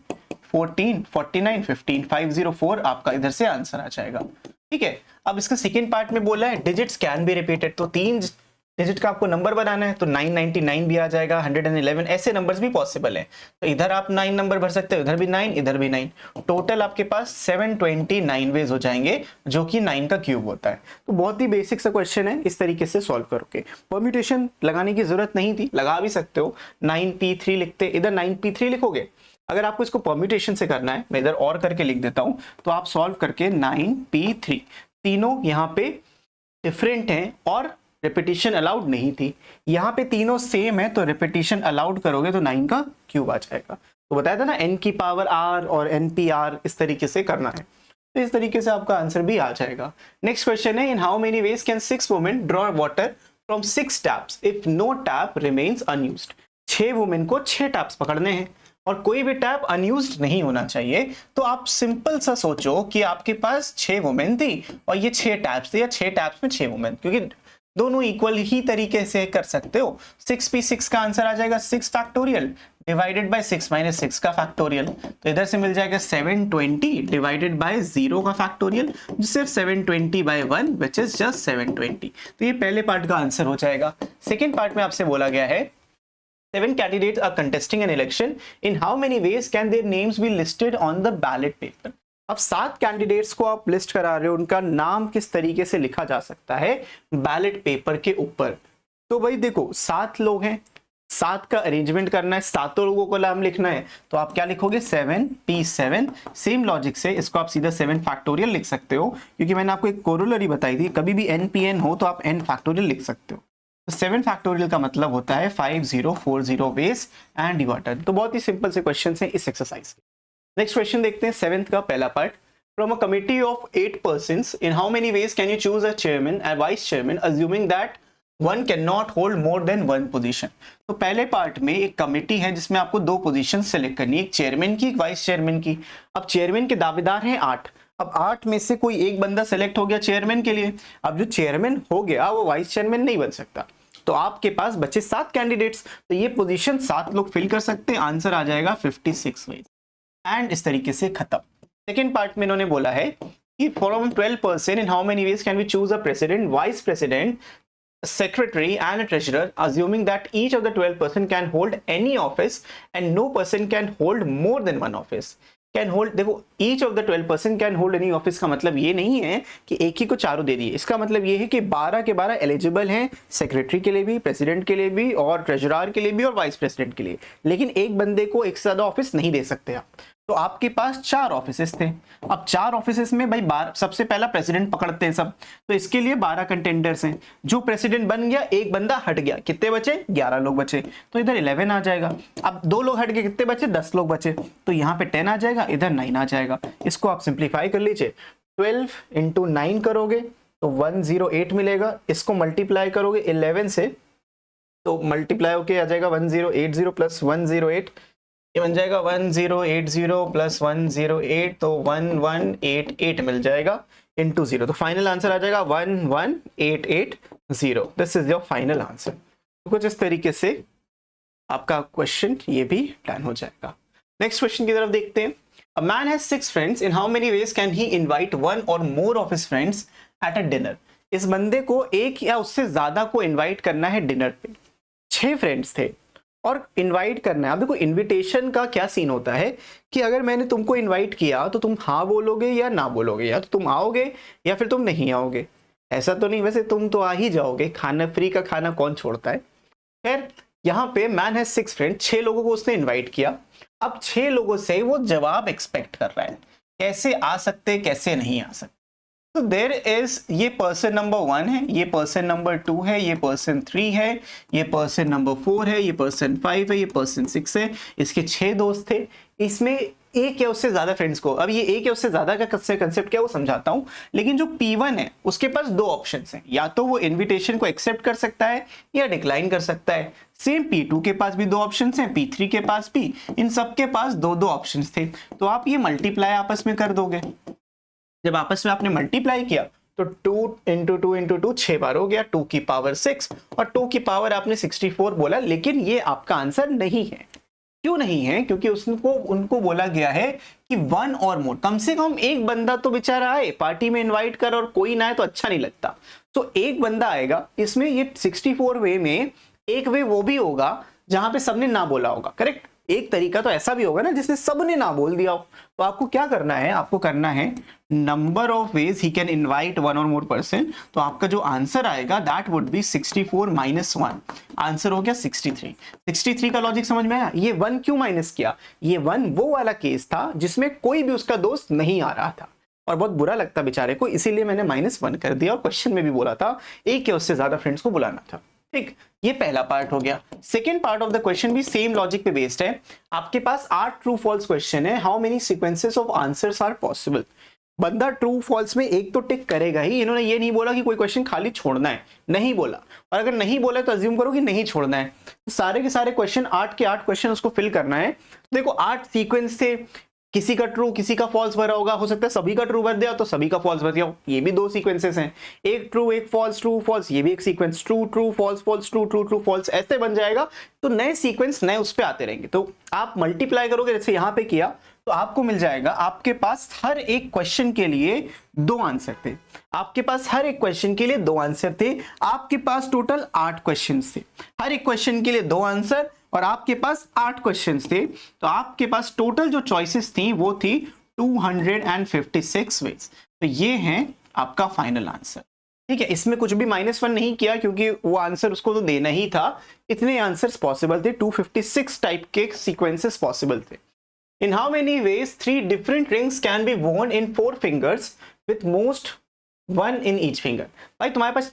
14 49 15 504 आपका इधर से आंसर आ जाएगा, ठीक है। अब इसका सेकेंड पार्ट में बोला है डिजिट्स कैन बी रिपीटेड, तो 3 डिजिट का आपको नंबर बनाना है, तो 999 भी आ जाएगा, 111 ऐसे नंबर्स भी पॉसिबल है। तो इधर आप 9 नंबर भर सकते हो, इधर भी 9 इधर भी 9, टोटल आपके पास 729 वेज हो जाएंगे, जो कि 9 का क्यूब होता है। तो बहुत ही बेसिक सा क्वेश्चन है, इस तरीके से सॉल्व करोगे। परम्यूटेशन लगाने की जरूरत नहीं थी, लगा भी सकते हो, 9p3 लिखते, इधर 9p3 लिखोगे। अगर आपको इसको परम्यूटेशन से करना है, मैं इधर और करके लिख देता हूं, तो आप सॉल्व करके 9p3, तीनों यहाँ पे डिफरेंट हैं और रिपीटिशन अलाउड नहीं थी, यहाँ पे तीनों सेम है तो रिपीटिशन अलाउड करोगे तो 9 का क्यूब आ जाएगा। तो बताया था ना n की पावर r और npr इस तरीके से करना है, तो इस तरीके से आपका आंसर भी आ जाएगा। नेक्स्ट क्वेश्चन है, in how many ways can 6 women draw water from 6 taps if no tap remains unused. 6 women को 6 टैप्स पकड़ने हैं और कोई भी टैप अनयूज्ड नहीं होना चाहिए। तो आप सिंपल सा सोचो कि आपके पास 6 वुमेन थी और ये 6 टैप्स थे, या 6 टैप्स में 6 वुमेन, क्योंकि दोनों इक्वल ही तरीके से कर सकते हो। 6p6 का आंसर आ जाएगा 6 फैक्टोरियल डिवाइडेड बाय 6 माइनस 6 का फैक्टोरियल, तो इधर से मिल जाएगा 720 डिवाइडेड बाय 0 का फैक्टोरियल, जो सिर्फ 720 बाय 1 विच इज जस्ट 720। तो ये पहले पार्ट का आंसर हो जाएगा। सेकेंड पार्ट में आपसे बोला गया है 7 candidates are contesting an election. In how many ways can their names be listed on the ballot paper? अब 7 कैंडिडेट्स को आप लिस्ट करा रहे हो, उनका नाम किस तरीके से लिखा जा सकता है बैलेट पेपर के ऊपर। तो भाई देखो 7 लोग हैं, 7 का अरेंजमेंट करना है, 7 लोगों को नाम लिखना है, तो आप क्या लिखोगे 7p7। सेम लॉजिक से इसको आप सीधा 7 फैक्टोरियल लिख सकते हो, क्योंकि मैंने आपको एक कोरोलरी बताई थी, कभी भी npn हो तो आप n फैक्टोरियल लिख सकते हो। तो 7 फैक्टोरियल का मतलब होता है 5040 ways and you are done. तो बहुत ही सिंपल से क्वेश्चन है इस एक्सरसाइज के। नेक्स्ट क्वेश्चन देखते हैं 7th का पहला part, from a committee of 8 persons in how many ways can you choose a chairman and vice chairman assuming that one can not hold more than 1 position. तो पहले part में एक committee है जिसमें आपको 2 पोजीशन सेलेक्ट करनी है, एक चेयरमैन की एक वाइस चेयरमैन की। अब चेयरमैन के दावेदार हैं 8, अब 8 में से कोई एक बंदा सेलेक्ट हो गया चेयरमैन के लिए। अब जो चेयरमैन हो गया वो वाइस चेयरमैन नहीं बन सकता, तो आपके पास बचे 7 कैंडिडेट्स, तो ये पोजीशन 7 लोग फिल कर सकते हैं, आंसर आ जाएगा 56 वेज एंड इस तरीके से खत्म। सेकेंड पार्ट में इन्होंने बोला है कि from 12% in how many ways can we choose a president, vice president, secretary and a treasurer assuming that each of the 12% can hold any office and no person can hold more than one office। Can hold, देखो each of the 12% can hold any office का मतलब ये नहीं है कि एक ही को चारों दे दिए, इसका मतलब ये है कि 12 के 12 एलिजिबल हैं सेक्रेटरी के लिए भी, प्रेसिडेंट के लिए भी और ट्रेजरर के लिए भी और वाइस प्रेसिडेंट के लिए, लेकिन एक बंदे को एक से ज्यादा ऑफिस नहीं दे सकते आप। तो आपके पास 4 ऑफिसेस थे, अब 4 ऑफिसेस में भाई 12, सबसे पहला प्रेसिडेंट पकड़ते हैं सब, तो इसके लिए 12 कंटेंडर्स हैं। जो प्रेसिडेंट बन गया एक बंदा हट गया, कितने बचे 11 लोग बचे, तो इधर 11 आ जाएगा। अब 2 लोग हट गए, कितने बचे 10 लोग बचे, तो यहाँ पे 10 आ जाएगा, इधर 9 आ जाएगा। इसको आप सिंप्लीफाई कर लीजिए, 12 इंटू 9 करोगे तो 108 मिलेगा, इसको मल्टीप्लाई करोगे 11 से तो मल्टीप्लाई होके आ जाएगा 1080 प्लस 108, ये बन जाएगा 1080 प्लस 108 तो 1188 मिल जाएगा इंटू 0, तो फाइनल आंसर आ जाएगा 11880। This is your final answer. तो कुछ इस तरीके से आपका क्वेश्चन ये भी डन हो जाएगा। नेक्स्ट क्वेश्चन की तरफ देखते हैं। A man has 6 friends, in how many ways can he invite one or more of his friends at a dinner. इस बंदे को एक या उससे ज्यादा को इनवाइट करना है डिनर पे। 6 फ्रेंड्स थे और इनवाइट करना है। अब देखो इनविटेशन का क्या सीन होता है कि अगर मैंने तुमको इनवाइट किया तो तुम हाँ बोलोगे या ना बोलोगे, या तो तुम आओगे या फिर तुम नहीं आओगे। ऐसा तो नहीं, वैसे तुम तो आ ही जाओगे, खाना फ्री का खाना कौन छोड़ता है। खैर यहाँ पे मैन हैज 6 फ्रेंड, 6 लोगों को उसने इनवाइट किया। अब 6 लोगों से वो जवाब एक्सपेक्ट कर रहा है, कैसे आ सकते कैसे नहीं आ सकते। तो देयर इज, ये पर्सन नंबर 1 है, ये पर्सन नंबर 2 है, ये पर्सन 3 है, ये पर्सन नंबर 4 है, ये पर्सन 5 है, ये पर्सन 6 है। इसके 6 दोस्त थे, इसमें एक या उससे ज्यादा फ्रेंड्स को, अब ये एक या उससे ज्यादा का कंसेप्ट क्या वो समझाता हूं। लेकिन जो P1 है उसके पास 2 ऑप्शंस हैं, या तो वो इनविटेशन को एक्सेप्ट कर सकता है या डिक्लाइन कर सकता है। सेम P2 के पास भी 2 ऑप्शंस हैं, P3 के पास भी, इन सब के पास 2-2 ऑप्शंस थे। तो आप ये मल्टीप्लाई आपस में कर दोगे। जब आपस में आपने मल्टीप्लाई किया तो 2 × 2 × 2 6 बार हो गया, 2 की पावर 6 और 2 की पावर आपने 64 बोला। लेकिन ये आपका आंसर नहीं है। क्यों नहीं है? क्योंकि उनको बोला गया है कि 1 और मोर, कम से कम एक बंदा तो बेचारा आए, पार्टी में इनवाइट कर और कोई ना आए तो अच्छा नहीं लगता। तो एक बंदा आएगा। इसमें ये 64 वे में एक वे वो भी होगा जहां पे सबने ना बोला होगा, करेक्ट। एक तरीका तो ऐसा भी होगा ना जिसने सबने ना बोल दिया हो। तो आपको क्या करना है, आपको करना है number of veg he can invite 1 और मोर पर्सन। तो आपका जो आंसर आएगा दैट वुड बी 64 - 1। आंसर हो गया 63। 63 का लॉजिक समझ में आया? ये 1 क्यों माइनस किया? ये 1 वो वाला केस था जिसमें कोई भी उसका दोस्त नहीं आ रहा था और बहुत बुरा लगता बेचारे को, इसीलिए मैंने -1 कर दिया। और क्वेश्चन में भी बोला था एक या उससे ज्यादा फ्रेंड्स को बुलाना था। ठीक, ये पहला पार्ट हो गया। Second part of the question भी सेम लॉजिक पे बेस्ड है। आपके पास 8 ट्रू फॉल्स क्वेश्चन है। How many sequences of answers are possible. बंदा ट्रू फॉल्स में एक तो टिक करेगा ही। इन्होंने ये नहीं बोला कि कोई क्वेश्चन खाली छोड़ना है, नहीं बोला। और अगर नहीं बोला तो अज्यूम करो कि नहीं छोड़ना है। तो सारे के सारे क्वेश्चन 8 के 8 क्वेश्चन उसको फिल करना है। देखो 8 सीक्वेंस थे, किसी का ट्रू किसी का फॉल्स भरा होगा, हो सकता है सभी का ट्रू भर दिया तो सभी का फॉल्स भर दिया। ये भी 2 सीक्वेंसेस हैं, एक ट्रू एक फॉल्स, ट्रू फॉल्स, ये भी एक sequence, true true false false true true true false, ऐसे बन जाएगा। तो नए सीक्वेंस नए उस पे आते रहेंगे। तो आप मल्टीप्लाई करोगे जैसे यहां पे किया तो आपको मिल जाएगा, आपके पास हर एक क्वेश्चन के लिए 2 आंसर थे। आपके पास हर एक क्वेश्चन के लिए 2 आंसर थे। आपके पास टोटल 8 क्वेश्चन थे, हर एक क्वेश्चन के लिए 2 आंसर और आपके पास 8 क्वेश्चंस थे। तो आपके पास टोटल जो चॉइसेस थी वो थी 256 वेज। तो ये है आपका फाइनल आंसर। ठीक है, इसमें कुछ भी -1 नहीं किया क्योंकि वो आंसर उसको तो देना ही था। इतने आंसर्स पॉसिबल थे, 256 टाइप के सीक्वेंसेस पॉसिबल थे। इन how many veg 3 different rings can be worn in 4 fingers with most 1 in each finger. भाई तुम्हारे पास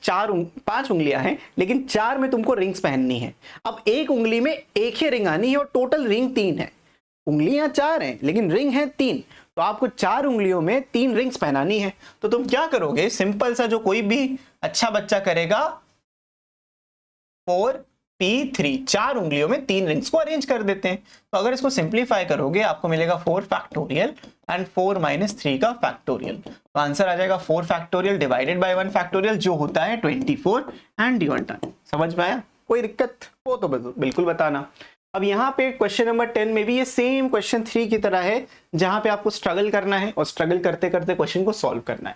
5 उंगलियां हैं लेकिन 4 में तुमको रिंग्स पहननी है। अब एक उंगली में एक ही रिंग आनी है और टोटल रिंग 3 है। उंगलियां 4 हैं लेकिन रिंग है 3, तो आपको 4 उंगलियों में 3 रिंग्स पहनानी है। तो तुम क्या करोगे, सिंपल सा जो कोई भी अच्छा बच्चा करेगा, 4P3, 4 उंगलियों में 3 रिंग्स को अरेंज कर देते हैं। तो अगर इसको सिंप्लीफाई करोगे आपको मिलेगा 4 फैक्टोरियल एंड 4 - 3 का फैक्टोरियल। तो आंसर आ जाएगा 4 फैक्टोरियल डिवाइडेड बाय 1 फैक्टोरियल, जो होता है 24 एंड योर टर्न। समझ में आया? कोई दिक्कत हो तो बिल्कुल बताना। अब यहाँ पे क्वेश्चन नंबर 10 में भी ये सेम क्वेश्चन 3 की तरह है, जहां पे आपको स्ट्रगल करना है और स्ट्रगल करते करते क्वेश्चन को सॉल्व करना है।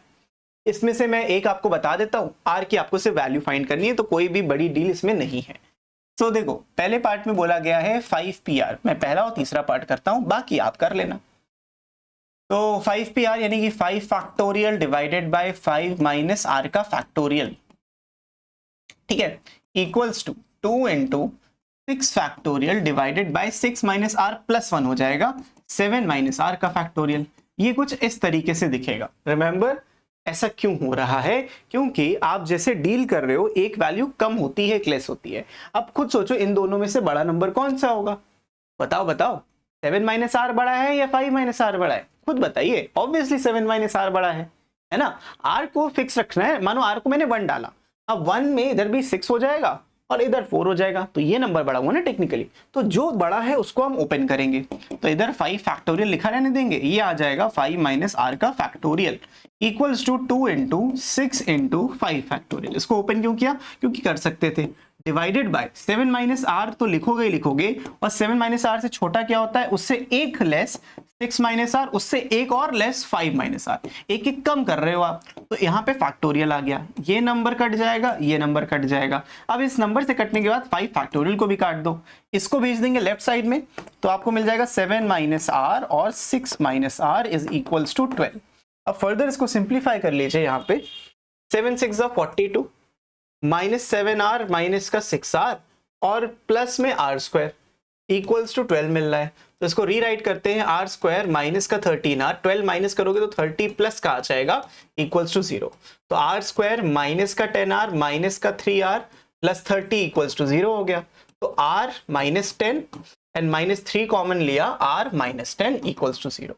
इसमें से मैं एक आपको बता देता हूं, आर की आपको सिर्फ वैल्यू फाइंड करनी है, तो कोई भी बड़ी डील इसमें नहीं है। तो देखो पहले पार्ट में बोला गया है 5PR, मैं पहला और तीसरा पार्ट करता हूं, बाकी आप कर लेना। तो 5PR यानी कि 5 फैक्टोरियल डिवाइडेड बाय 5 - r का फैक्टोरियल, ठीक है, equals to 2 × 6 factorial divided by 6 - r + 1 हो जाएगा 7 - r का फैक्टोरियल। ये कुछ इस तरीके से दिखेगा। रिमेंबर ऐसा क्यों हो रहा है? क्योंकि आप जैसे डील कर रहे हो एक वैल्यू कम होती है, एक लेस होती है। अब खुद सोचो इन दोनों में से बड़ा नंबर कौन सा होगा? बताओ बताओ, 7 - r बड़ा है या 5 - r बड़ा है? खुद बताइए। ऑब्वियसली 7 - r बड़ा है ना। r को फिक्स रखना है। मानो r को मैंने 1 डाला, अब 1 में इधर भी 6 हो जाएगा और इधर 4 हो जाएगा, तो ये नंबर बड़ा हुआ ना टेक्निकली, तो जो बड़ा है उसको हम ओपन करेंगे। तो इधर 5 फैक्टोरियल लिखा रहने देंगे, ये आ जाएगा 5 माइनस आर का factorial equals to 2 into 6 into 5 factorial. इसको ओपन क्यों किया? क्योंकि कर सकते थे, डिवाइडेड बाय 7 माइनस आर तो लिखोगे ही लिखोगे, और 7 माइनस आर से छोटा क्या होता है, उससे एक लेस 6 माइनस आर, उससे एक और लेस 5 माइनस आर, एक एक कम कर रहे हो आप, तो यहाँ पे फैक्टोरियल आ गया, ये नंबर कट जाएगा, ये नंबर कट जाएगा। अब इस नंबर से कटने के बाद 5 फैक्टोरियल को भी काट दो, इसको भेज देंगे लेफ्ट साइड में, तो आपको मिल जाएगा 7 माइनस आर और 6 minus r is equals to 12। अब फर्दर इसको सिंप्लीफाई कर लीजिए, यहाँ पे 7 6 42 माइनस 7r माइनस का 6r और प्लस में r स्क्वायर इक्वल्स टू 12 मिल रहा है। तो इसको रीराइट करते हैं, r स्क्वायर माइनस का 13r, 12 माइनस करोगे तो 30 प्लस का आ जाएगा इक्वल्स टू 0। तो r स्क्वायर माइनस का 10r माइनस का 3r प्लस 30 इक्वल्स टू 0 हो गया। तो r minus 10 and minus 3 common लिया, r माइनस 10 इक्वल्स टू 0।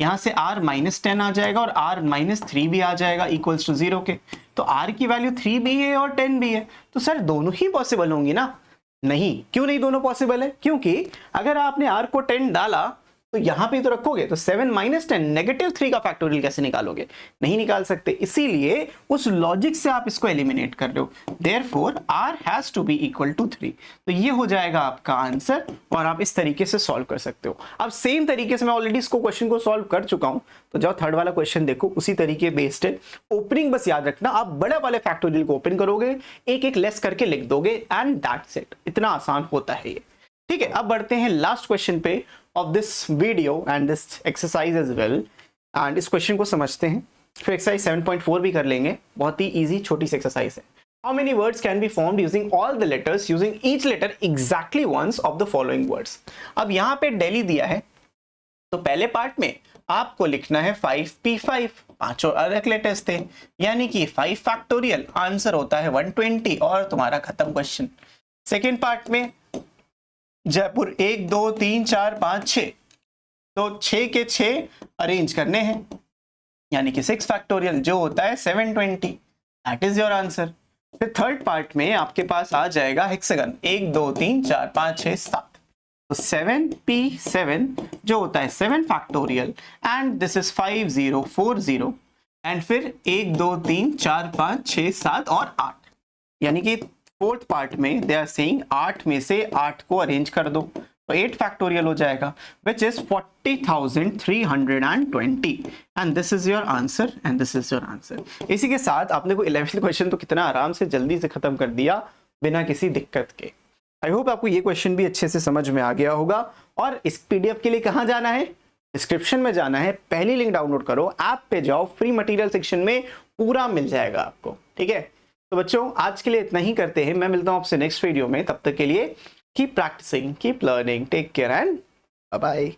यहाँ से r माइनस 10 आ जाएगा और r माइनस 3 भी आ जाएगा इक्वल्स टू 0 के। तो r की वैल्यू 3 भी है और 10 भी है, तो सर दोनों ही पॉसिबल होंगी ना? नहीं, क्यों नहीं दोनों पॉसिबल है? क्योंकि अगर आपने r को 10 डाला तो यहां पे तो रखोगे, तो 7 माइनस 10 नेगेटिव 3 का फैक्टोरियल कैसे निकालोगे? नहीं निकाल सकते, इसीलिए उस लॉजिक से आप इसको एलिमिनेट कर रहे हो। Therefore r has to be equal to 3। तो ये हो जाएगा आपका आंसर, और आप इस तरीके से सॉल्व कर सकते हो। अब सेम तरीके से मैं ऑलरेडी इसको क्वेश्चन को सॉल्व कर चुका हूं, तो जाओ थर्ड वाला क्वेश्चन देखो, उसी तरीके बेस्ड है। ओपनिंग बस याद रखना, आप बड़े वाले फैक्टोरियल को ओपन करोगे, एक एक लेस करके लिख दोगे, एंड दैट्स इट। इतना आसान होता है ये, ठीक है। अब बढ़ते हैं लास्ट क्वेश्चन पे of this video and this exercise as well, and इस क्वेश्चन को समझते हैं, फिर एक्सरसाइज 7.4 भी कर लेंगे। बहुत ही इजी छोटी सी एक्सरसाइज है। How many words can be formed using all the letters using each letter exactly once of the following words. अब यहाँ पे दिल्ली दिया है, तो पहले पार्ट में आपको लिखना है 5p5, पांचों अलग लेटर्स थे, यानी कि 5 फैक्टोरियल, आंसर होता है 120 और तुम्हारा खत्म क्वेश्चन। सेकेंड पार्ट में जयपुर 1 2 3 4 5 6, तो 6 के 6 अरेंज करने हैं, यानी कि 6 फैक्टोरियल जो होता है 720, दैट इज योर आंसर। फिर थर्ड पार्ट में आपके पास आ जाएगा हेक्सागन 1 2 3 4 5 6 7, तो 7p7 जो होता है 7 factorial, and this is 5040, and फिर 1 2 3 4 5 6 7 और 8, यानी कि फोर्थ पार्ट में दे आर सेइंग 8 में से 8 को अरेंज कर दो, तो 8 फैक्टोरियल हो जाएगा, which is 40,320, and this is your answer, and this is your answer. इसी के साथ आपने को 11th क्वेश्चन तो कितना आराम से जल्दी से खत्म कर दिया बिना किसी दिक्कत के। आई होप आपको ये क्वेश्चन भी अच्छे से समझ में आ गया होगा। और इस पीडीएफ के लिए कहाँ जाना है? डिस्क्रिप्शन में जाना है, पहली लिंक डाउनलोड करो, ऐप पे जाओ, फ्री मटेरियल सेक्शन में पूरा मिल जाएगा आपको, ठीक है। तो बच्चों आज के लिए इतना ही करते हैं, मैं मिलता हूं आपसे नेक्स्ट वीडियो में। तब तक के लिए keep practising, keep learning, take care and bye bye.